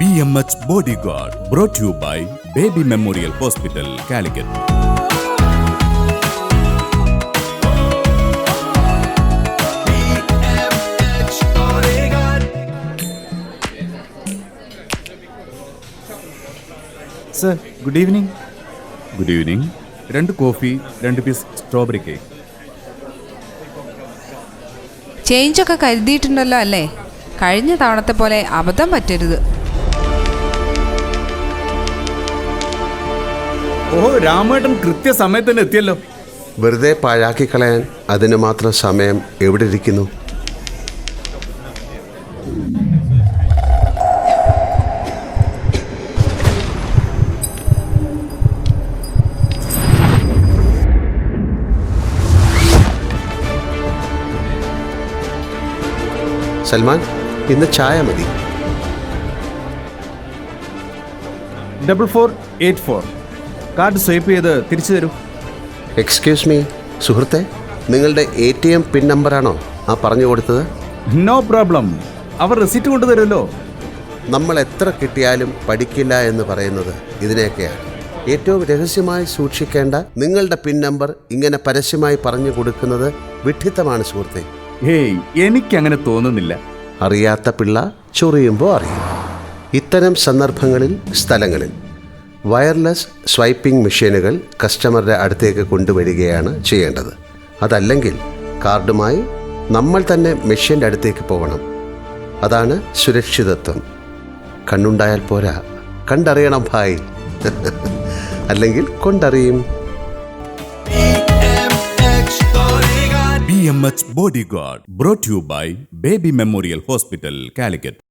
BMH Bodyguard brought to you by Baby Memorial Hospital, Calicut. Sir, good evening. Good evening. 2 coffee, 2 piece strawberry cake. ചേഞ്ചൊക്കെ കരുതിയിട്ടുണ്ടല്ലോ അല്ലേ? കഴിഞ്ഞ തവണത്തെ പോലെ അബദ്ധം പറ്റരുത്. ഓ, രാമേട്ടൻ കൃത്യസമയത്ത് തന്നെ എത്തിയല്ലോ. വെറുതെ പാഴാക്കി കളയാൻ അതിന് മാത്രം സമയം എവിടെ ഇരിക്കുന്നു? സൽമാൻ, ഇന്ന് ചായ മതി. 4484 കാർഡ് സ്വൈപ്പ് ചെയ്ത് തിരിച്ചു തരൂ. എക്സ്ക്യൂസ് മീ സുഹൃത്തെ, നിങ്ങളുടെ ATM പിൻ നമ്പറാണോ ആ പറഞ്ഞു കൊടുത്തത്? നോ പ്രോബ്ലം, അവർ റെസിറ്റ് കൊണ്ടുതരുമല്ലോ. നമ്മൾ എത്ര കിട്ടിയാലും പഠിക്കില്ല എന്ന് പറയുന്നത് ഇതിനെയൊക്കെയാണ്. ഏറ്റവും രഹസ്യമായി സൂക്ഷിക്കേണ്ട നിങ്ങളുടെ പിൻ നമ്പർ ഇങ്ങനെ പരസ്യമായി പറഞ്ഞു കൊടുക്കുന്നത് വിഡ്ഢിത്തമാണ് സുഹൃത്തെ. ഹേയ്, എനിക്കങ്ങനെ തോന്നുന്നില്ല. അറിയാത്ത പിള്ള ചൊറിയുമ്പോൾ അറിയും. ഇത്തരം സന്ദർഭങ്ങളിൽ, സ്ഥലങ്ങളിൽ വയർലെസ് സ്വൈപ്പിംഗ് മെഷീനുകൾ കസ്റ്റമറുടെ അടുത്തേക്ക് കൊണ്ടുവരികയാണ് ചെയ്യേണ്ടത്. അതല്ലെങ്കിൽ കാർഡുമായി നമ്മൾ തന്നെ മെഷീൻ്റെ അടുത്തേക്ക് പോകണം. അതാണ് സുരക്ഷിതത്വം. കണ്ണുണ്ടായാൽ പോരാ, കണ്ടറിയണം ഭായ്. അല്ലെങ്കിൽ കൊണ്ടറിയും. BMH Bodyguard brought to you by Baby Memorial Hospital, Calicut.